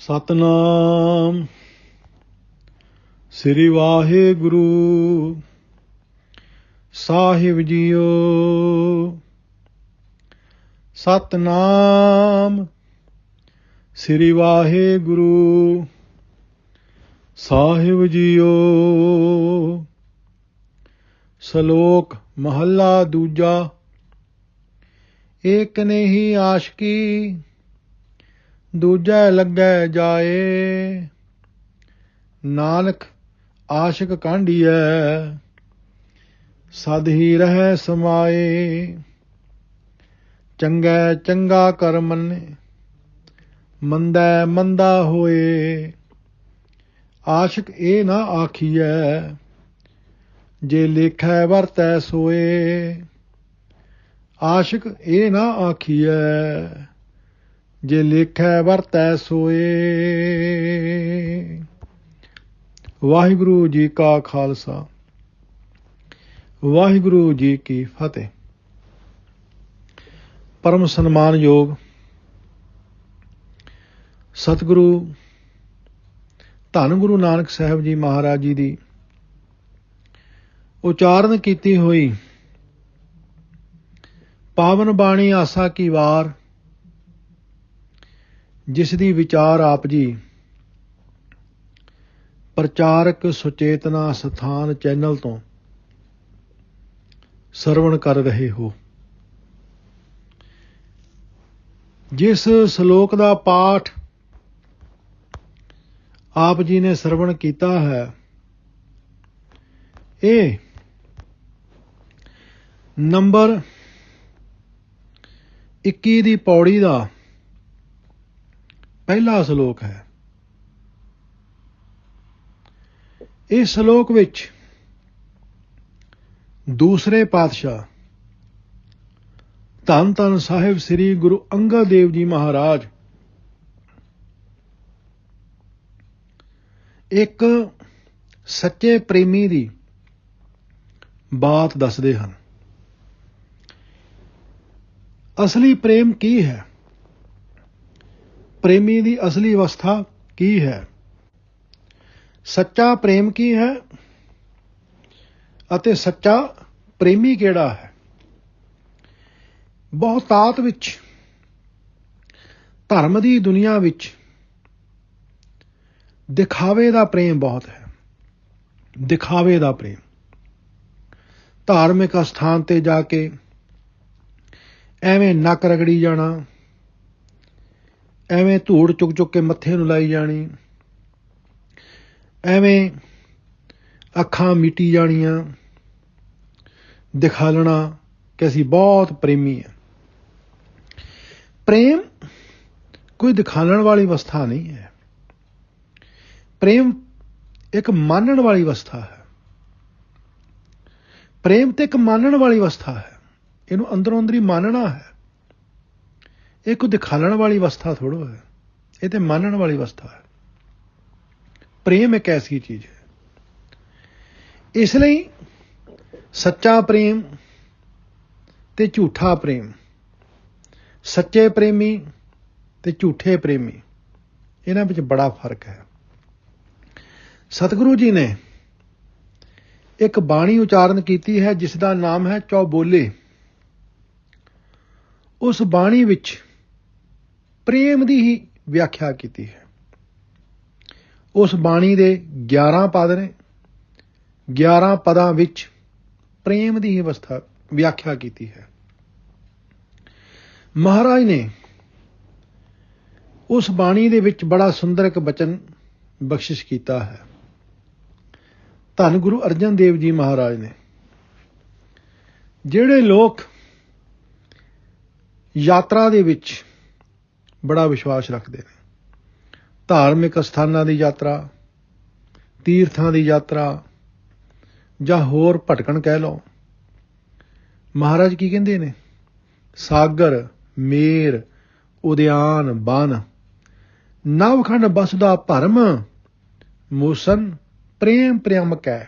ਸਤਨਾਮ ਸ੍ਰੀ ਵਾਹਿਗੁਰੂ ਸਾਹਿਬ JIO. Satnam ਸ੍ਰੀ ਵਾਹਿਗੁਰੂ ਸਾਹਿਬ JIO. ਸ਼ਲੋਕ ਮਹੱਲਾ ਦੂਜਾ। ਏਕ ਨਹੀਂ ਆਸ਼ਕੀ ਦੂਜੈ ਲੱਗੈ ਜਾਏ, ਨਾਨਕ ਆਸ਼ਿਕ ਕਾਂਢੀਐ ਸਦ ਹੀ ਰਹਿ ਸਮਾਏ। ਚੰਗੈ ਚੰਗਾ ਕਰ ਮੰਨੇ, ਮੰਦੈ ਮੰਦਾ ਹੋਏ। ਆਸ਼ਿਕ ਇਹ ਨਾ ਆਖੀਐ ਜੇ ਲੇਖੈ ਵਰਤੈ ਸੋਏ। ਆਸ਼ਿਕ ਇਹ ਨਾ ਆਖੀਐ ਜੇ ਲੇਖੈ ਵਰਤੈ ਸੋਏ। ਵਾਹਿਗੁਰੂ ਜੀ ਕਾ ਖਾਲਸਾ, ਵਾਹਿਗੁਰੂ ਜੀ ਕੀ ਫਤਿਹ। ਪਰਮ ਸਨਮਾਨਯੋਗ ਸਤਿਗੁਰੂ ਧੰਨ ਗੁਰੂ ਨਾਨਕ ਸਾਹਿਬ ਜੀ ਮਹਾਰਾਜ ਜੀ ਦੀ ਉਚਾਰਨ ਕੀਤੀ ਹੋਈ ਪਾਵਨ ਬਾਣੀ ਆਸਾ ਕੀ ਵਾਰ, ਜਿਸ ਦੀ ਵਿਚਾਰ ਆਪ ਜੀ ਪ੍ਰਚਾਰਕ ਸੁਚੇਤਨਾ ਸਥਾਨ ਚੈਨਲ ਤੋਂ ਸਰਵਣ ਕਰ ਰਹੇ ਹੋ। ਜਿਸ ਸ਼ਲੋਕ ਦਾ ਪਾਠ ਆਪ ਜੀ ਨੇ ਸਰਵਣ ਕੀਤਾ ਹੈ, ਇਹ ਨੰਬਰ 21 ਦੀ ਪੌੜੀ ਦਾ ਪਹਿਲਾ ਸ਼ਲੋਕ ਹੈ। ਇਸ ਸ਼ਲੋਕ ਵਿੱਚ ਦੂਸਰੇ ਪਾਤਸ਼ਾਹ ਧੰਨ ਧੰਨ ਸਾਹਿਬ ਸ੍ਰੀ ਗੁਰੂ ਅੰਗਦ ਦੇਵ ਜੀ ਮਹਾਰਾਜ ਇੱਕ ਸੱਚੇ ਪ੍ਰੇਮੀ ਦੀ ਬਾਤ ਦੱਸਦੇ ਹਨ। ਅਸਲੀ ਪ੍ਰੇਮ ਕੀ ਹੈ? ਪ੍ਰੇਮੀ ਦੀ ਅਸਲੀ ਅਵਸਥਾ ਕੀ ਹੈ? ਸੱਚਾ ਪ੍ਰੇਮ ਕੀ ਹੈ ਅਤੇ ਸੱਚਾ ਪ੍ਰੇਮੀ ਕਿਹੜਾ ਹੈ? ਬਹੁਤਾਤ ਵਿੱਚ, ਧਰਮ ਦੀ ਦੁਨੀਆ ਵਿੱਚ ਦਿਖਾਵੇ ਦਾ ਪ੍ਰੇਮ ਬਹੁਤ ਹੈ। ਦਿਖਾਵੇ ਦਾ ਪ੍ਰੇਮ, ਧਾਰਮਿਕ ਅਸਥਾਨ ਤੇ ਜਾ ਕੇ ਐਵੇਂ ਨੱਕ ਰਗੜੀ ਜਾਣਾ, ਐਵੇਂ ਧੂੜ ਚੁੱਕ ਚੁੱਕ ਕੇ ਮੱਥੇ ਨੂੰ ਲਾਈ ਜਾਣੀ, ਐਵੇਂ ਅੱਖਾਂ ਮੀਟੀ ਜਾਣੀਆਂ, ਦਿਖਾਲਣਾ ਕਿ ਅਸੀਂ ਬਹੁਤ ਪ੍ਰੇਮੀ ਹਾਂ। ਪ੍ਰੇਮ ਕੋਈ ਦਿਖਾਲਣ ਵਾਲੀ ਅਵਸਥਾ ਨਹੀਂ ਹੈ। ਪ੍ਰੇਮ ਇੱਕ ਮਾਨਣ ਵਾਲੀ ਅਵਸਥਾ ਹੈ। ਪ੍ਰੇਮ ਤੇ ਇੱਕ ਮਾਨਣ ਵਾਲੀ ਅਵਸਥਾ ਹੈ। ਇਹਨੂੰ ਅੰਦਰੋਂ ਅੰਦਰ ਹੀ ਮਾਨਣਾ ਹੈ। ਇਹ ਕੋਈ ਦਿਖਾਲਣ ਵਾਲੀ ਅਵਸਥਾ ਥੋੜ੍ਹਾ ਹੈ, ਇਹ ਤੇ ਮਾਨਣ ਵਾਲੀ ਅਵਸਥਾ ਹੈ। ਪ੍ਰੇਮ ਇੱਕ ਐਸੀ ਚੀਜ਼ ਹੈ। ਇਸ ਲਈ ਸੱਚਾ ਪ੍ਰੇਮ ਤੇ ਝੂਠਾ ਪ੍ਰੇਮ, ਸੱਚੇ ਪ੍ਰੇਮੀ ਤੇ ਝੂਠੇ ਪ੍ਰੇਮੀ, ਇਹਨਾਂ ਵਿੱਚ ਬੜਾ ਫਰਕ ਹੈ। ਸਤਿਗੁਰੂ ਜੀ ਨੇ ਇੱਕ ਬਾਣੀ ਉਚਾਰਨ ਕੀਤੀ ਹੈ ਜਿਸ ਦਾ ਨਾਮ ਹੈ ਚੌਬੋਲੇ। ਉਸ ਬਾਣੀ ਵਿੱਚ ਪ੍ਰੇਮ ਦੀ ਹੀ ਵਿਆਖਿਆ ਕੀਤੀ ਹੈ। ਉਸ ਬਾਣੀ ਦੇ 11 ਪਦ ਨੇ। 11 ਪਦਾਂ ਵਿੱਚ ਪ੍ਰੇਮ ਦੀ ਹੀ ਅਵਸਥਾ ਵਿਆਖਿਆ ਕੀਤੀ ਹੈ। ਮਹਾਰਾਜ ਨੇ ਉਸ ਬਾਣੀ ਦੇ ਵਿੱਚ ਬੜਾ ਸੁੰਦਰ ਇੱਕ ਬਚਨ ਬਖਸ਼ਿਸ਼ ਕੀਤਾ ਹੈ। ਧੰਨ ਗੁਰੂ ਅਰਜਨ ਦੇਵ ਜੀ ਮਹਾਰਾਜ ਨੇ, ਜਿਹੜੇ ਲੋਕ ਯਾਤਰਾ ਦੇ ਵਿੱਚ ਬੜਾ ਵਿਸ਼ਵਾਸ ਰੱਖਦੇ ਨੇ, ਧਾਰਮਿਕ ਅਸਥਾਨਾਂ ਦੀ ਯਾਤਰਾ, ਤੀਰਥਾਂ ਦੀ ਯਾਤਰਾ ਜਾਂ ਹੋਰ ਭਟਕਣ ਕਹਿ ਲਓ, ਮਹਾਰਾਜ ਕੀ ਕਹਿੰਦੇ ਨੇ? ਸਾਗਰ ਮੇਰ ਉਦਿਆਨ ਬਨ, ਨਵਖੰਡ ਬਸਦਾ ਭਰਮ, ਮੂਸਨ ਪ੍ਰੇਮ ਪ੍ਰੇਮ ਕੈ,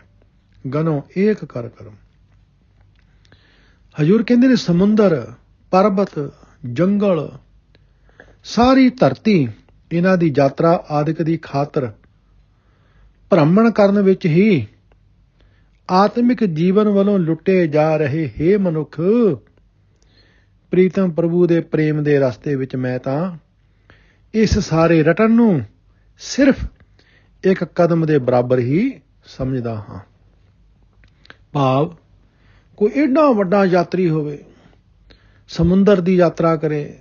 ਗਨੋ ਏਕ ਕਰ ਕਰਮ। ਹਜ਼ੂਰ ਕਹਿੰਦੇ ਨੇ ਸਮੁੰਦਰ, ਪਰਬਤ, ਜੰਗਲ, ਸਾਰੀ ਧਰਤੀ ਇਹਨਾਂ ਦੀ ਯਾਤਰਾ ਆਦਿਕ ਦੀ ਖਾਤਰ ਭ੍ਰਮਣ ਕਰਨ ਵਿੱਚ ਹੀ ਆਤਮਿਕ ਜੀਵਨ ਵੱਲੋਂ ਲੁੱਟੇ ਜਾ ਰਹੇ ਹੇ ਮਨੁੱਖ, ਪ੍ਰੀਤਮ ਪ੍ਰਭੂ ਦੇ ਪ੍ਰੇਮ ਦੇ ਰਸਤੇ ਵਿੱਚ ਮੈਂ ਤਾਂ ਇਸ ਸਾਰੇ ਰਟਨ ਨੂੰ ਸਿਰਫ ਇੱਕ ਕਦਮ ਦੇ ਬਰਾਬਰ ਹੀ ਸਮਝਦਾ ਹਾਂ। ਭਾਵ ਕੋਈ ਏਡਾ ਵੱਡਾ ਯਾਤਰੀ ਹੋਵੇ, ਸਮੁੰਦਰ ਦੀ ਯਾਤਰਾ ਕਰੇ,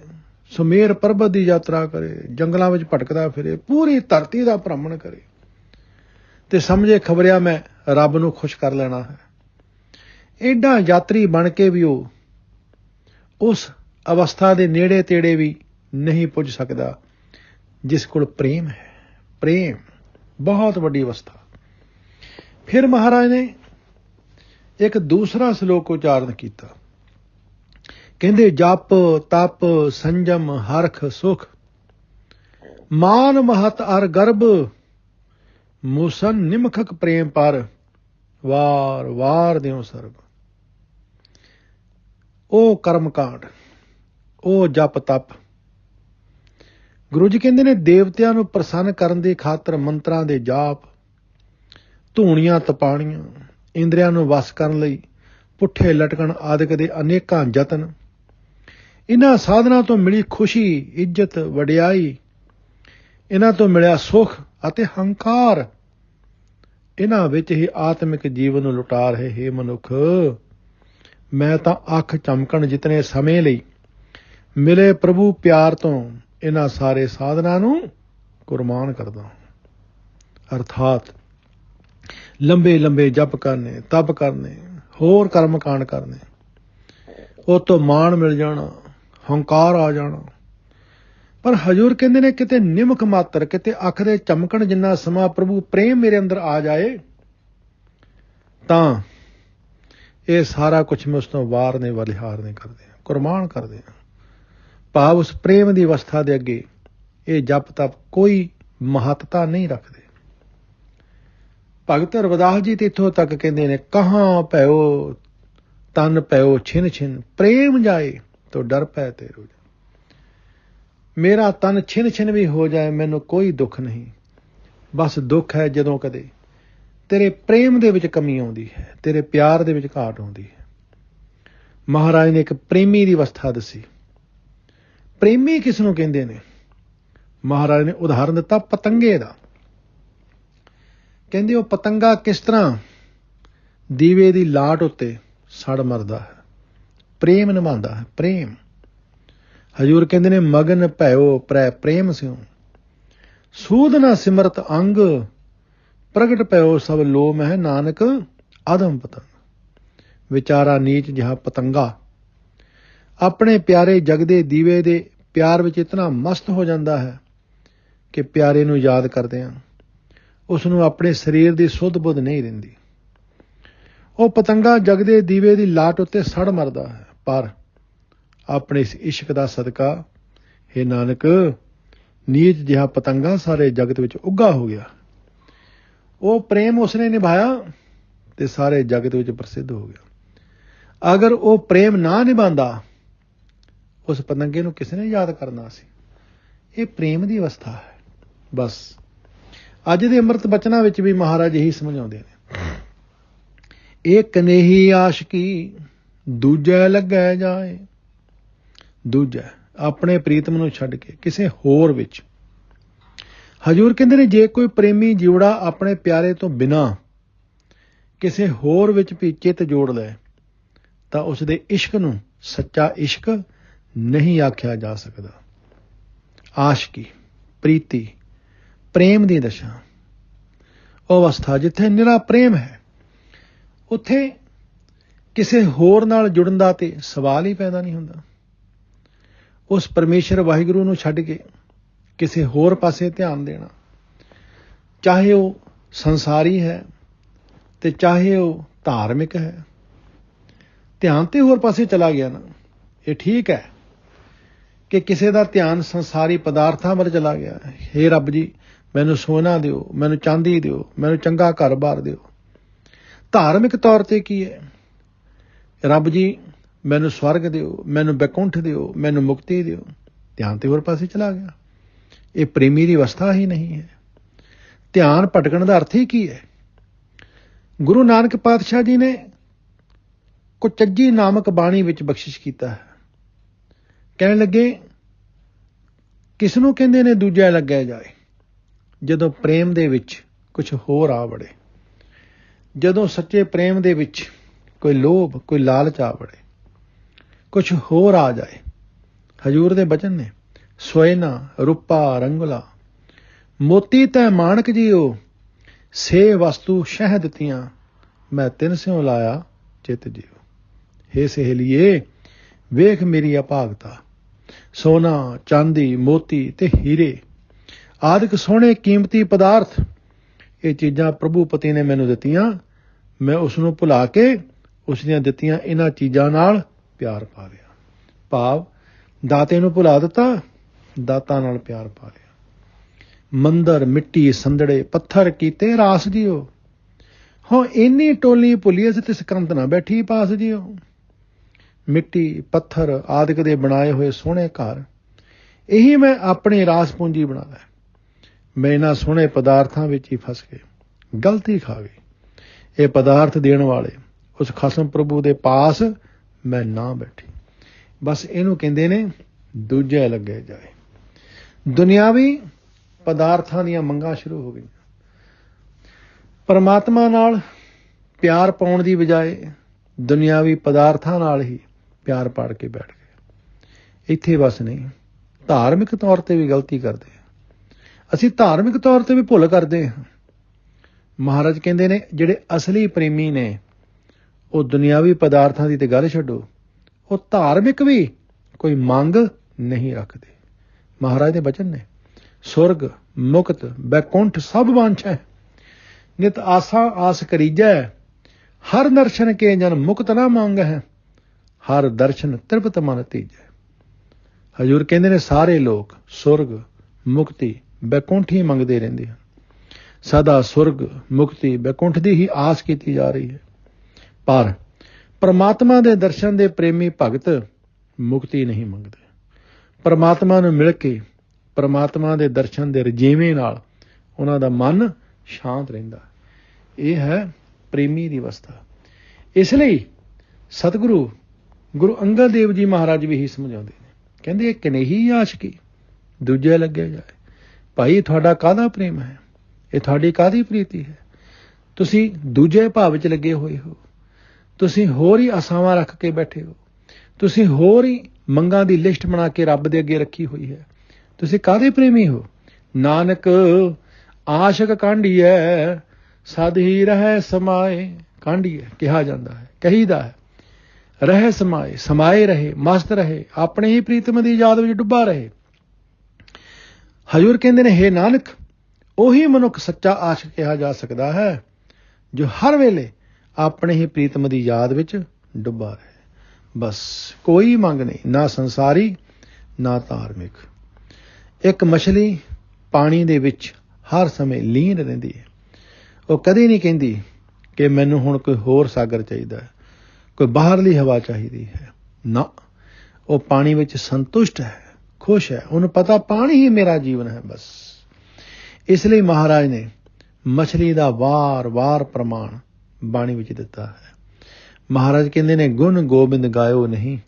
ਸੁਮੇਰ ਪਰਬਤ ਦੀ ਯਾਤਰਾ ਕਰੇ, ਜੰਗਲਾਂ ਵਿੱਚ ਭਟਕਦਾ ਫਿਰੇ, ਪੂਰੀ ਧਰਤੀ ਦਾ ਭ੍ਰਮਣ ਕਰੇ ਤੇ ਸਮਝੇ ਖਬਰਿਆ ਮੈਂ ਰੱਬ ਨੂੰ ਖੁਸ਼ ਕਰ ਲੈਣਾ ਹੈ। ਏਡਾ ਯਾਤਰੀ ਬਣ ਕੇ ਵੀ ਉਹ ਉਸ ਅਵਸਥਾ ਦੇ ਨੇੜੇ ਤੇੜੇ ਵੀ ਨਹੀਂ ਪੁੱਜ ਸਕਦਾ ਜਿਸ ਕੋਲ ਪ੍ਰੇਮ ਹੈ। ਪ੍ਰੇਮ ਬਹੁਤ ਵੱਡੀ ਅਵਸਥਾ। ਫਿਰ ਮਹਾਰਾਜ ਨੇ ਇੱਕ ਦੂਸਰਾ ਸ਼ਲੋਕ ਉਚਾਰਨ ਕੀਤਾ। ਕਹਿੰਦੇ ਜਪ ਤਪ ਸੰਜਮ ਹਰਖ ਸੁਖ ਮਾਨ ਮਹਤ ਅਰ ਗਰਭ ਮੂਸਨ ਨਿਮਖਕ ਪ੍ਰੇਮ ਪਰ ਵਾਰ ਵਾਰ ਦਿਓ ਸਰਬ। ਉਹ ਕਰਮਕਾਂਡ, ਉਹ ਜਪ ਤਪ। ਗੁਰੂ ਜੀ ਕਹਿੰਦੇ ਨੇ ਦੇਵਤਿਆਂ ਨੂੰ ਪ੍ਰਸੰਨ ਕਰਨ ਦੀ ਖਾਤਰ ਮੰਤਰਾਂ ਦੇ ਜਾਪ, ਧੂਣੀਆਂ ਤਪਾਣੀਆਂ, ਇੰਦਰੀਆਂ ਨੂੰ ਵਸ ਕਰਨ ਲਈ ਪੁੱਠੇ ਲਟਕਣ ਆਦਿਕ ਦੇ ਅਨੇਕਾਂ ਯਤਨ, ਇਹਨਾਂ ਸਾਧਨਾਂ ਤੋਂ ਮਿਲੀ ਖੁਸ਼ੀ, ਇੱਜ਼ਤ, ਵਡਿਆਈ, ਇਹਨਾਂ ਤੋਂ ਮਿਲਿਆ ਸੁਖ ਅਤੇ ਹੰਕਾਰ, ਇਹਨਾਂ ਵਿੱਚ ਹੀ ਆਤਮਿਕ ਜੀਵਨ ਨੂੰ ਲੁਟਾ ਰਹੇ ਹੇ ਮਨੁੱਖ, ਮੈਂ ਤਾਂ ਅੱਖ ਚਮਕਣ ਜਿਤਨੇ ਸਮੇਂ ਲਈ ਮਿਲੇ ਪ੍ਰਭੂ ਪਿਆਰ ਤੋਂ ਇਹਨਾਂ ਸਾਰੇ ਸਾਧਨਾਂ ਨੂੰ ਕੁਰਬਾਨ ਕਰਦਾ। ਅਰਥਾਤ ਲੰਬੇ ਲੰਬੇ ਜਪ ਕਰਨੇ, ਤਪ ਕਰਨੇ, ਹੋਰ ਕਰਮਕਾਂਡ ਕਰਨੇ, ਉਹ ਤੋਂ ਮਾਣ ਮਿਲ ਜਾਣਾ, ਹੰਕਾਰ ਆ ਜਾਣਾ। ਪਰ ਹਜ਼ੂਰ ਕਹਿੰਦੇ ਨੇ ਕਿਤੇ ਨਿਮਕ ਮਾਤਰ, ਕਿਤੇ ਅੱਖ ਦੇ ਚਮਕਣ ਜਿੰਨਾ ਸਮਾਂ ਪ੍ਰਭੂ ਪ੍ਰੇਮ ਮੇਰੇ ਅੰਦਰ ਆ ਜਾਏ ਤਾਂ ਇਹ ਸਾਰਾ ਕੁਝ ਮੈਂ ਉਸ ਤੋਂ ਵਾਰ ਨੇ ਬਲਿਹਾਰ ਨੇ ਕਰਦੇ ਹਾਂ, ਕੁਰਬਾਨ ਕਰਦੇ ਹਾਂ। ਭਾਵ ਉਸ ਪ੍ਰੇਮ ਦੀ ਅਵਸਥਾ ਦੇ ਅੱਗੇ ਇਹ ਜਪ ਤਪ ਕੋਈ ਮਹੱਤਤਾ ਨਹੀਂ ਰੱਖਦੇ। ਭਗਤ ਰਵਿਦਾਸ ਜੀ ਤੇ ਇੱਥੋਂ ਤੱਕ ਕਹਿੰਦੇ ਨੇ ਕਹਾਂ ਭਇਓ ਤਨ ਭਇਓ ਛਿਨ ਛਿਨ ਪ੍ਰੇਮ ਜਾਏ ਤੋ ਡਰ ਪੈ ਤੇ ਰੋ। ਮੇਰਾ ਤਨ ਛਿਨ ਛਿਨ ਵੀ ਹੋ ਜਾਏ ਮੈਨੂੰ ਕੋਈ ਦੁੱਖ ਨਹੀਂ, ਬਸ ਦੁੱਖ ਹੈ ਜਦੋਂ ਕਦੇ ਤੇਰੇ ਪ੍ਰੇਮ ਦੇ ਵਿੱਚ ਕਮੀ ਆਉਂਦੀ ਹੈ, ਤੇਰੇ ਪਿਆਰ ਦੇ ਵਿੱਚ ਘਾਟ ਆਉਂਦੀ ਹੈ। ਮਹਾਰਾਜ ਨੇ ਇੱਕ ਪ੍ਰੇਮੀ ਦੀ ਅਵਸਥਾ ਦੱਸੀ। ਪ੍ਰੇਮੀ ਕਿਸ ਨੂੰ ਕਹਿੰਦੇ ਨੇ? ਮਹਾਰਾਜ ਨੇ ਉਦਾਹਰਨ ਦਿੱਤਾ ਪਤੰਗੇ ਦਾ। ਕਹਿੰਦੇ ਉਹ ਪਤੰਗਾ ਕਿਸ ਤਰ੍ਹਾਂ ਦੀਵੇ ਦੀ ਲਾਟ ਉੱਤੇ ਸੜ ਮਰਦਾ ਹੈ, ਪ੍ਰੇਮ ਨਿਭਾਉਂਦਾ ਹੈ। ਪ੍ਰੇਮ ਹਜ਼ੂਰ ਕਹਿੰਦੇ ਨੇ ਮਗਨ ਭਇਓ ਪ੍ਰੈ ਪ੍ਰੇਮ ਸਿਉ ਸੂਦ ਨਾ ਸਿਮਰਤ ਅੰਗ ਪ੍ਰਗਟ ਭਇਓ ਸਭ ਲੋ ਮਹਿ ਨਾਨਕ ਆਦਮ ਪਤੰਗ। ਵਿਚਾਰਾ ਨੀਚ ਜਿਹਾ ਪਤੰਗਾ ਆਪਣੇ ਪਿਆਰੇ ਜਗਦੇ ਦੀਵੇ ਦੇ ਪਿਆਰ ਵਿੱਚ ਇਤਨਾ ਮਸਤ ਹੋ ਜਾਂਦਾ ਹੈ ਕਿ ਪਿਆਰੇ ਨੂੰ ਯਾਦ ਕਰਦਿਆਂ ਉਸ ਨੂੰ ਆਪਣੇ ਸਰੀਰ ਦੀ ਸੁੱਧ ਬੁੱਧ ਨਹੀਂ ਰਹਿੰਦੀ। ਉਹ ਪਤੰਗਾ ਜਗਦੇ ਦੀਵੇ ਦੀ ਲਾਟ ਉੱਤੇ ਸੜ ਮਰਦਾ ਹੈ, ਪਰ ਆਪਣੇ ਇਸ ਇਸ਼ਕ ਦਾ ਸਦਕਾ ਹੇ ਨਾਨਕ ਨੀਚ ਜਿਹਾ ਪਤੰਗਾ ਸਾਰੇ ਜਗਤ ਵਿੱਚ ਉੱਗਾ ਹੋ ਗਿਆ। ਉਹ ਪ੍ਰੇਮ ਉਸਨੇ ਨਿਭਾਇਆ ਤੇ ਸਾਰੇ ਜਗਤ ਵਿੱਚ ਪ੍ਰਸਿੱਧ ਹੋ ਗਿਆ। ਅਗਰ ਉਹ ਪ੍ਰੇਮ ਨਾ ਨਿਭਾਉਂਦਾ ਉਸ ਪਤੰਗੇ ਨੂੰ ਕਿਸੇ ਨੇ ਯਾਦ ਕਰਨਾ ਸੀ। ਇਹ ਪ੍ਰੇਮ ਦੀ ਅਵਸਥਾ ਹੈ। ਬਸ ਅੱਜ ਦੇ ਅੰਮ੍ਰਿਤ ਬਚਨਾਂ ਵਿੱਚ ਵੀ ਮਹਾਰਾਜ ਇਹੀ ਸਮਝਾਉਂਦੇ ਨੇ। ਇਹ ਕਨੇਹੀ ਆਸ਼ਕੀ ਦੂਜੈ ਲੱਗੈ ਜਾਏ। ਦੂਜਾ ਆਪਣੇ ਪ੍ਰੀਤਮ ਨੂੰ ਛੱਡ ਕੇ ਕਿਸੇ ਹੋਰ ਵਿੱਚ। ਹਜ਼ੂਰ ਕਹਿੰਦੇ ਨੇ ਜੇ ਕੋਈ ਪ੍ਰੇਮੀ ਜਿਉੜਾ ਆਪਣੇ ਪਿਆਰੇ ਤੋਂ ਬਿਨਾਂ ਕਿਸੇ ਹੋਰ ਵਿੱਚ ਵੀ ਚਿੱਤ ਜੋੜ ਲੈ ਤਾਂ ਉਸ ਦੇ ਇਸ਼ਕ ਨੂੰ ਸੱਚਾ ਇਸ਼ਕ ਨਹੀਂ ਆਖਿਆ ਜਾ ਸਕਦਾ। ਆਸ਼ਕੀ, ਪ੍ਰੀਤੀ, ਪ੍ਰੇਮ ਦੀ ਦਸ਼ਾ, ਉਹ ਅਵਸਥਾ ਜਿੱਥੇ ਨਿਰਾ ਪ੍ਰੇਮ ਹੈ ਉੱਥੇ ਕਿਸੇ ਹੋਰ ਨਾਲ ਜੁੜਨ ਦਾ ਤੇ ਸਵਾਲ ਹੀ ਪੈਦਾ ਨਹੀਂ ਹੁੰਦਾ। ਉਸ ਪਰਮੇਸ਼ਰ ਵਾਹਿਗੁਰੂ ਨੂੰ ਛੱਡ ਕੇ ਕਿਸੇ ਹੋਰ ਪਾਸੇ ਧਿਆਨ ਦੇਣਾ, ਚਾਹੇ ਉਹ ਸੰਸਾਰੀ ਹੈ ਤੇ ਚਾਹੇ ਉਹ ਧਾਰਮਿਕ ਹੈ, ਧਿਆਨ ਤੇ ਹੋਰ ਪਾਸੇ ਚਲਾ ਗਿਆ ਨਾ। ਇਹ ਠੀਕ ਹੈ ਕਿ ਕਿਸੇ ਦਾ ਧਿਆਨ ਸੰਸਾਰੀ ਪਦਾਰਥਾਂ ਵੱਲ ਚਲਾ ਗਿਆ। ਹੇ ਰੱਬ ਜੀ ਮੈਨੂੰ ਸੋਨਾ ਦਿਓ, ਮੈਨੂੰ ਚਾਂਦੀ ਦਿਓ, ਮੈਨੂੰ ਚੰਗਾ ਘਰ-ਬਾਰ ਦਿਓ। ਧਾਰਮਿਕ ਤੌਰ ਤੇ ਕੀ ਹੈ? ਰੱਬ ਜੀ ਮੈਨੂੰ ਸਵਰਗ ਦਿਓ, ਮੈਨੂੰ ਬੈਕੁੰਠ ਦਿਓ, ਮੈਨੂੰ ਮੁਕਤੀ ਦਿਓ। ਧਿਆਨ ਤੇ ਹੋਰ ਪਾਸੇ ਚਲਾ ਗਿਆ। ਇਹ ਪ੍ਰੇਮੀ ਦੀ ਅਵਸਥਾ ਹੀ ਨਹੀਂ ਹੈ। ਧਿਆਨ ਭਟਕਣ ਦਾ ਅਰਥ ਹੀ ਕੀ ਹੈ? ਗੁਰੂ ਨਾਨਕ ਪਾਤਸ਼ਾਹ ਜੀ ਨੇ ਕੁਚੱਜੀ ਨਾਮਕ ਬਾਣੀ ਵਿੱਚ ਬਖਸ਼ਿਸ਼ ਕੀਤਾ ਹੈ। ਕਹਿਣ ਲੱਗੇ, ਕਿਸ ਨੂੰ ਕਹਿੰਦੇ ਨੇ ਦੂਜਾ ਲੱਗਿਆ ਜਾਏ? ਜਦੋਂ ਪ੍ਰੇਮ ਦੇ ਵਿੱਚ ਕੁਝ ਹੋਰ ਆ ਵੜੇ, ਜਦੋਂ ਸੱਚੇ ਪ੍ਰੇਮ ਦੇ ਵਿੱਚ ਕੋਈ ਲੋਭ, ਕੋਈ ਲਾਲਚ ਆ ਵੜੇ, ਕੁਝ ਹੋਰ ਆ ਜਾਏ। ਹਜ਼ੂਰ ਦੇ ਬਚਨ ਨੇ, ਸੋਇਨਾ ਰੂਪਾ ਰੰਗਲਾ ਮੋਤੀ ਤੈ ਮਾਣਕ ਜੀਓ, ਸੇ ਵਸਤੂ ਸ਼ਹਿ ਦਿੱਤੀਆਂ, ਮੈਂ ਤਿੰਨ ਸਿਉ ਲਾਇਆ ਚਿੱਤ ਜੀਓ। ਹੇ ਸਹੇਲੀਏ, ਵੇਖ ਮੇਰੀ ਅਭਾਗਤਾ, ਸੋਨਾ, ਚਾਂਦੀ, ਮੋਤੀ ਤੇ ਹੀਰੇ ਆਦਿਕ ਸੋਹਣੇ ਕੀਮਤੀ ਪਦਾਰਥ, ਇਹ ਚੀਜ਼ਾਂ ਪ੍ਰਭੂ ਪਤੀ ਨੇ ਮੈਨੂੰ ਦਿੱਤੀਆਂ। ਮੈਂ ਉਸ ਨੂੰ ਭੁਲਾ ਕੇ ਉਸ ਦੀਆਂ ਦਿੱਤੀਆਂ ਇਹਨਾਂ ਚੀਜ਼ਾਂ ਨਾਲ ਪਿਆਰ ਪਾ ਲਿਆ। ਭਾਵ ਦਾਤੇ ਨੂੰ ਭੁਲਾ ਦਿੱਤਾ, ਦਾਤਾ ਨਾਲ ਪਿਆਰ ਪਾ ਲਿਆ। ਮੰਦਰ, ਮਿੱਟੀ, ਸੰਦੜੇ, ਪੱਥਰ ਕੀਤੇ ਰਾਸ ਜੀਓ, ਹੋ ਇੰਨੀ ਟੋਲੀ ਭੁੱਲੀਏ ਤਿਸ ਕੰਤ ਨਾ ਬੈਠੀ ਪਾਸ ਜੀਓ। ਮਿੱਟੀ, ਪੱਥਰ ਆਦਿਕ ਦੇ ਬਣਾਏ ਹੋਏ ਸੋਹਣੇ ਘਰ, ਇਹੀ ਮੈਂ ਆਪਣੀ ਰਾਸ ਪੂੰਜੀ ਬਣਾ ਲਿਆ। ਮੈਂ ਇਹਨਾਂ ਸੋਹਣੇ ਪਦਾਰਥਾਂ ਵਿੱਚ ਹੀ ਫਸ ਕੇ ਗਲਤੀ ਖਾ ਗਈ। ਇਹ ਪਦਾਰਥ ਦੇਣ ਵਾਲੇ ਉਸ ਖਸਮ ਪ੍ਰਭੂ ਦੇ ਪਾਸ ਮੈਂ ਨਾ ਬੈਠੀ। ਬਸ ਇਹਨੂੰ ਕਹਿੰਦੇ ਨੇ ਦੂਜੇ ਲੱਗੇ ਜਾਏ। ਦੁਨਿਆਵੀ ਪਦਾਰਥਾਂ ਦੀਆਂ ਮੰਗਾਂ ਸ਼ੁਰੂ ਹੋ ਗਈਆਂ। ਪਰਮਾਤਮਾ ਨਾਲ ਪਿਆਰ ਪਾਉਣ ਦੀ ਬਜਾਏ ਦੁਨਿਆਵੀ ਪਦਾਰਥਾਂ ਨਾਲ ਹੀ ਪਿਆਰ ਪਾੜ ਕੇ ਬੈਠ ਗਏ। ਇੱਥੇ ਬਸ ਨਹੀਂ, ਧਾਰਮਿਕ ਤੌਰ ਤੇ ਵੀ ਗਲਤੀ ਕਰਦੇ ਹਾਂ। ਅਸੀਂ ਧਾਰਮਿਕ ਤੌਰ ਤੇ ਵੀ ਭੁੱਲ ਕਰਦੇ ਹਾਂ। ਮਹਾਰਾਜ ਕਹਿੰਦੇ ਨੇ, ਜਿਹੜੇ ਅਸਲੀ ਪ੍ਰੇਮੀ ਨੇ ਉਹ ਦੁਨਿਆਵੀ ਪਦਾਰਥਾਂ ਦੀ ਤੇ ਗੱਲ ਛੱਡੋ, ਉਹ ਧਾਰਮਿਕ ਵੀ ਕੋਈ ਮੰਗ ਨਹੀਂ ਰੱਖਦੇ। ਮਹਾਰਾਜ ਦੇ ਬਚਨ ਨੇ, ਸੁਰਗ ਮੁਕਤ ਬੈਕੁੰਠ ਸਭ ਵਾਂਛੈ, ਨਿਤ ਆਸਾ ਆਸ ਕਰੀਜੈ, ਹਰ ਦਰਸ਼ਨ ਕੇ ਜਨ ਮੁਕਤ ਨਾ ਮੰਗ ਹੈ, ਹਰ ਦਰਸ਼ਨ ਤ੍ਰਿਪਤ ਮਨ ਤੀਜੈ। ਹਜ਼ੂਰ ਕਹਿੰਦੇ ਨੇ, ਸਾਰੇ ਲੋਕ ਸੁਰਗ ਮੁਕਤੀ ਬੈਕੁੰਠ ਹੀ ਮੰਗਦੇ ਰਹਿੰਦੇ ਹਨ। ਸਦਾ ਸੁਰਗ ਮੁਕਤੀ ਬੈਕੁੰਠ ਦੀ ਹੀ ਆਸ ਕੀਤੀ ਜਾ ਰਹੀ ਹੈ। ਪਰ ਪਰਮਾਤਮਾ ਦੇ ਦਰਸ਼ਨ ਦੇ ਪ੍ਰੇਮੀ ਭਗਤ ਮੁਕਤੀ ਨਹੀਂ ਮੰਗਦੇ। ਪਰਮਾਤਮਾ ਨੂੰ ਮਿਲ ਕੇ ਪਰਮਾਤਮਾ ਦੇ ਦਰਸ਼ਨ ਦੇ ਰਜੀਵੇਂ ਨਾਲ ਉਹਨਾਂ ਦਾ ਮਨ ਸ਼ਾਂਤ ਰਹਿੰਦਾ। ਇਹ ਹੈ ਪ੍ਰੇਮੀ ਦੀ ਅਵਸਥਾ। ਇਸ ਲਈ ਸਤਿਗੁਰੂ ਗੁਰੂ ਅੰਗਦ ਦੇਵ ਜੀ ਮਹਾਰਾਜ ਵੀ ਇਹੀ ਸਮਝਾਉਂਦੇ ਨੇ, ਕਹਿੰਦੇ ਇਹ ਕਨੇਹੀ ਆਸ਼ਕੀ, ਦੂਜੇ ਲੱਗੇ ਜਾਏ। ਭਾਈ ਤੁਹਾਡਾ ਕਾਹਦਾ ਪ੍ਰੇਮ ਹੈ? ਇਹ ਤੁਹਾਡੀ ਕਾਹਦੀ ਪ੍ਰੀਤੀ ਹੈ? ਤੁਸੀਂ ਦੂਜੇ ਭਾਵ 'ਚ ਲੱਗੇ ਹੋਏ ਹੋ। ਤੁਸੀਂ ਹੋਰ ਹੀ ਆਸਾਵਾਂ ਰੱਖ ਕੇ ਬੈਠੇ ਹੋ। ਤੁਸੀਂ ਹੋਰ ਹੀ ਮੰਗਾਂ ਦੀ ਲਿਸਟ ਬਣਾ ਕੇ ਰੱਬ ਦੇ ਅੱਗੇ ਰੱਖੀ ਹੋਈ ਹੈ। ਤੁਸੀਂ ਕਾਹਦੇ ਪ੍ਰੇਮੀ ਹੋ? ਨਾਨਕ ਆਸ਼ਕ ਕਾਂਢੀਐ, ਸਦ ਹੀ ਰਹਿ ਸਮਾਏ। ਕਾਂਢੀਐ ਕਿਹਾ ਜਾਂਦਾ ਹੈ, ਕਹੀਦਾ ਹੈ। ਰਹਿ ਸਮਾਏ, ਸਮਾਏ ਰਹੇ, ਮਸਤ ਰਹੇ, ਆਪਣੇ ਹੀ ਪ੍ਰੀਤਮ ਦੀ ਯਾਦ ਵਿੱਚ ਡੁੱਬਾ ਰਹੇ। ਹਜ਼ੂਰ ਕਹਿੰਦੇ ਨੇ, ਹੇ ਨਾਨਕ, ਉਹੀ ਮਨੁੱਖ ਸੱਚਾ ਆਸ਼ਕ ਕਿਹਾ ਜਾ ਸਕਦਾ ਹੈ ਜੋ ਹਰ ਵੇਲੇ ਆਪਣੇ ਹੀ ਪ੍ਰੀਤਮ ਦੀ ਯਾਦ ਵਿੱਚ ਡੁੱਬਾ ਰਹੇ। ਬਸ ਕੋਈ ਮੰਗ ਨਹੀਂ, ਨਾ ਸੰਸਾਰੀ ਨਾ ਧਾਰਮਿਕ। ਇੱਕ ਮਛਲੀ ਪਾਣੀ ਦੇ ਵਿੱਚ ਹਰ ਸਮੇਂ ਲੀਨ ਰਹਿੰਦੀ ਹੈ। ਉਹ ਕਦੇ ਨਹੀਂ ਕਹਿੰਦੀ ਕਿ ਮੈਨੂੰ ਹੁਣ ਕੋਈ ਹੋਰ ਸਾਗਰ ਚਾਹੀਦਾ ਹੈ, ਕੋਈ ਬਾਹਰਲੀ ਹਵਾ ਚਾਹੀਦੀ ਹੈ। ਨਾ, ਉਹ ਪਾਣੀ ਵਿੱਚ ਸੰਤੁਸ਼ਟ ਹੈ, ਖੁਸ਼ ਹੈ। ਉਹਨੂੰ ਪਤਾ ਪਾਣੀ ਹੀ ਮੇਰਾ ਜੀਵਨ ਹੈ। ਬਸ ਇਸ ਲਈ ਮਹਾਰਾਜ ਨੇ ਮਛਲੀ ਦਾ ਵਾਰ-ਵਾਰ ਪ੍ਰਮਾਣ ਬਾਣੀ ਵਿੱਚ ਦਿੱਤਾ ਹੈ। ਮਹਾਰਾਜ ਕਹਿੰਦੇ ਨੇ, ਗੁਣ ਗੋਬਿੰਦ ਗਾਇਓ ਨਹੀਂ,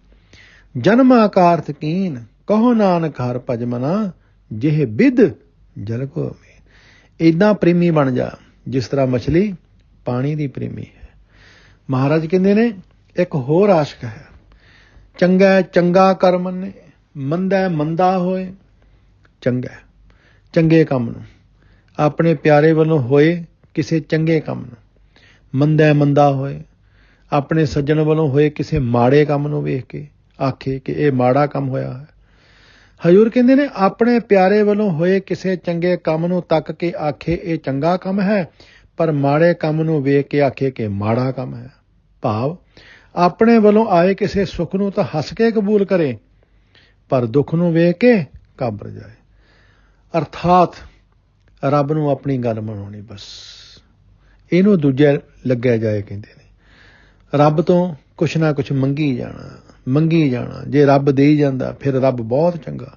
ਜਨਮ ਆਕਾਰਥ ਕੀਨ, ਕਹੋ ਨਾਨਕ ਹਰ ਭਜ ਮਨਾ, ਜਿਹ ਬਿਦ ਜਲ ਕੋ ਮੇ। ਏਦਾਂ ਪ੍ਰੇਮੀ ਬਣ ਜਾ ਜਿਸ ਤਰ੍ਹਾਂ ਮਛਲੀ ਪਾਣੀ ਦੀ ਪ੍ਰੇਮੀ ਹੈ। ਮਹਾਰਾਜ ਕਹਿੰਦੇ ਨੇ, ਇੱਕ ਹੋਰ ਆਸ਼ਕ ਹੈ, ਚੰਗਾ ਚੰਗਾ ਕਰ ਮੰਨੇ, ਮੰਦਾ ਮੰਦਾ ਹੋਏ। ਚੰਗੇ ਕੰਮ ਨੂੰ, ਆਪਣੇ ਪਿਆਰੇ ਵੱਲੋਂ ਹੋਏ ਕਿਸੇ ਚੰਗੇ ਕੰਮ ਨੂੰ, ਮੰਦਾ ਹੋਏ। ਆਪਣੇ ਸੱਜਣ ਵੱਲੋਂ ਹੋਏ ਕਿਸੇ ਮਾੜੇ ਕੰਮ ਨੂੰ ਵੇਖ ਕੇ ਆਖੇ ਕਿ ਇਹ ਮਾੜਾ ਕੰਮ ਹੋਇਆ ਹੈ। ਹਜ਼ੂਰ ਕਹਿੰਦੇ ਨੇ, ਆਪਣੇ ਪਿਆਰੇ ਵੱਲੋਂ ਹੋਏ ਕਿਸੇ ਚੰਗੇ ਕੰਮ ਨੂੰ ਤੱਕ ਕੇ ਆਖੇ ਇਹ ਚੰਗਾ ਕੰਮ ਹੈ, ਪਰ ਮਾੜੇ ਕੰਮ ਨੂੰ ਵੇਖ ਕੇ ਆਖੇ ਕਿ ਮਾੜਾ ਕੰਮ ਹੈ। ਭਾਵ ਆਪਣੇ ਵੱਲੋਂ ਆਏ ਕਿਸੇ ਸੁੱਖ ਨੂੰ ਤਾਂ ਹੱਸ ਕੇ ਕਬੂਲ ਕਰੇ, ਪਰ ਦੁੱਖ ਨੂੰ ਵੇਖ ਕੇ ਘਾਬਰ ਜਾਏ। ਅਰਥਾਤ ਰੱਬ ਨੂੰ ਆਪਣੀ ਗੱਲ ਮਨਾਉਣੀ। ਬਸ ਇਹਨੂੰ ਦੂਜੇ ਲੱਗਿਆ ਜਾਏ ਕਹਿੰਦੇ ਨੇ। ਰੱਬ ਤੋਂ ਕੁਛ ਨਾ ਕੁਛ ਮੰਗੀ ਜਾਣਾ। ਜੇ ਰੱਬ ਦੇ ਹੀ ਜਾਂਦਾ ਫਿਰ ਰੱਬ ਬਹੁਤ ਚੰਗਾ।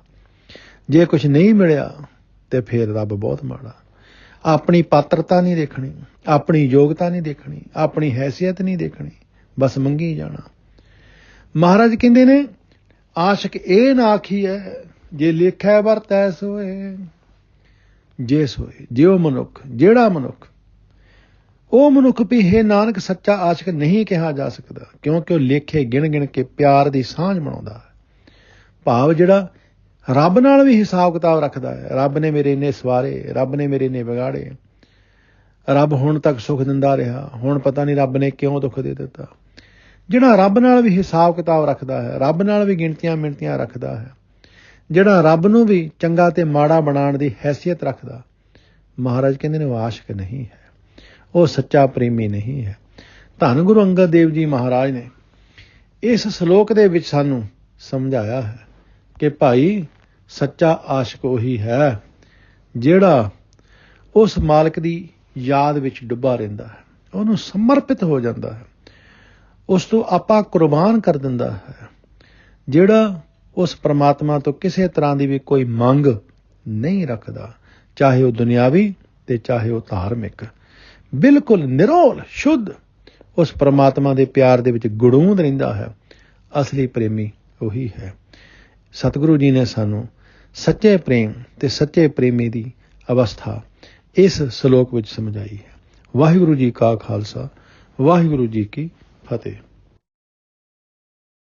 ਜੇ ਕੁਛ ਨਹੀਂ ਮਿਲਿਆ ਤੇ ਫਿਰ ਰੱਬ ਬਹੁਤ ਮਾੜਾ। ਆਪਣੀ ਪਾਤਰਤਾ ਨਹੀਂ ਦੇਖਣੀ, ਆਪਣੀ ਯੋਗਤਾ ਨਹੀਂ ਦੇਖਣੀ, ਆਪਣੀ ਹੈਸੀਅਤ ਨਹੀਂ ਦੇਖਣੀ, ਬਸ ਮੰਗੀ ਜਾਣਾ। ਮਹਾਰਾਜ ਕਹਿੰਦੇ ਨੇ ਆਸ਼ਿਕ ਇਹ ਨਾ ਆਖੀਐ ਜੇ ਲੇਖੈ ਵਰਤੈ ਸੋਏ। ਜੇ ਸੋਏ ਜੇ ਉਹ ਮਨੁੱਖ, ਜਿਹੜਾ ਮਨੁੱਖ, ਉਹ ਮਨੁੱਖ ਵੀ ਹੈ ਨਾਨਕ ਸੱਚਾ ਆਸ਼ਿਕ ਨਹੀਂ ਕਿਹਾ ਜਾ ਸਕਦਾ, ਕਿਉਂਕਿ ਉਹ ਲੇਖੇ ਗਿਣ ਗਿਣ ਕੇ ਪਿਆਰ ਦੀ ਸਾਂਝ ਬਣਾਉਂਦਾ ਹੈ। ਭਾਵ ਜਿਹੜਾ ਰੱਬ ਨਾਲ ਵੀ ਹਿਸਾਬ ਕਿਤਾਬ ਰੱਖਦਾ ਹੈ, ਰੱਬ ਨੇ ਮੇਰੇ ਇੰਨੇ ਸਵਾਰੇ, ਰੱਬ ਨੇ ਮੇਰੇ ਇੰਨੇ ਵਿਗਾੜੇ, ਰੱਬ ਹੁਣ ਤੱਕ ਸੁੱਖ ਦਿੰਦਾ ਰਿਹਾ, ਹੁਣ ਪਤਾ ਨਹੀਂ ਰੱਬ ਨੇ ਕਿਉਂ ਦੁੱਖ ਦੇ ਦਿੱਤਾ। ਜਿਹੜਾ ਰੱਬ ਨਾਲ ਵੀ ਹਿਸਾਬ ਕਿਤਾਬ ਰੱਖਦਾ ਹੈ, ਰੱਬ ਨਾਲ ਵੀ ਗਿਣਤੀਆਂ ਮਿਣਤੀਆਂ ਰੱਖਦਾ ਹੈ, ਜਿਹੜਾ ਰੱਬ ਨੂੰ ਵੀ ਚੰਗਾ ਤੇ ਮਾੜਾ ਬਣਾਉਣ ਦੀ ਹੈਸੀਅਤ ਰੱਖਦਾ, ਮਹਾਰਾਜ ਕਹਿੰਦੇ ਨੇ ਉਹ ਆਸ਼ਿਕ ਨਹੀਂ ਹੈ, ਉਹ ਸੱਚਾ ਪ੍ਰੇਮੀ ਨਹੀਂ ਹੈ। ਧੰਨ ਗੁਰੂ ਅੰਗਦ ਦੇਵ ਜੀ ਮਹਾਰਾਜ ਨੇ ਇਸ ਸ਼ਲੋਕ ਦੇ ਵਿੱਚ ਸਾਨੂੰ ਸਮਝਾਇਆ ਹੈ ਕਿ ਭਾਈ ਸੱਚਾ ਆਸ਼ਿਕ ਉਹੀ ਹੈ ਜਿਹੜਾ ਉਸ ਮਾਲਕ ਦੀ ਯਾਦ ਵਿੱਚ ਡੁੱਬਾ ਰਹਿੰਦਾ ਹੈ, ਉਹਨੂੰ ਸਮਰਪਿਤ ਹੋ ਜਾਂਦਾ ਹੈ, ਉਸ ਤੋਂ ਆਪਾ ਕੁਰਬਾਨ ਕਰ ਦਿੰਦਾ ਹੈ, ਜਿਹੜਾ ਉਸ ਪਰਮਾਤਮਾ ਤੋਂ ਕਿਸੇ ਤਰ੍ਹਾਂ ਦੀ ਵੀ ਕੋਈ ਮੰਗ ਨਹੀਂ ਰੱਖਦਾ, ਚਾਹੇ ਉਹ ਦੁਨਿਆਵੀ ਤੇ ਚਾਹੇ ਉਹ ਧਾਰਮਿਕ। ਬਿਲਕੁਲ ਨਿਰੋਲ ਸ਼ੁੱਧ ਉਸ ਪਰਮਾਤਮਾ ਦੇ ਪਿਆਰ ਦੇ ਵਿੱਚ ਗੁੜੂੰਦ ਰਹਿੰਦਾ ਹੈ। ਅਸਲੀ ਪ੍ਰੇਮੀ ਉਹੀ ਹੈ। ਸਤਿਗੁਰੂ ਜੀ ਨੇ ਸਾਨੂੰ ਸੱਚੇ ਪ੍ਰੇਮ ਤੇ ਸੱਚੇ ਪ੍ਰੇਮੀ ਦੀ ਅਵਸਥਾ ਇਸ ਸ਼ਲੋਕ ਵਿੱਚ ਸਮਝਾਈ ਹੈ। ਵਾਹਿਗੁਰੂ ਜੀ ਕਾ ਖਾਲਸਾ, ਵਾਹਿਗੁਰੂ ਜੀ ਕੀ ਫਤਿਹ।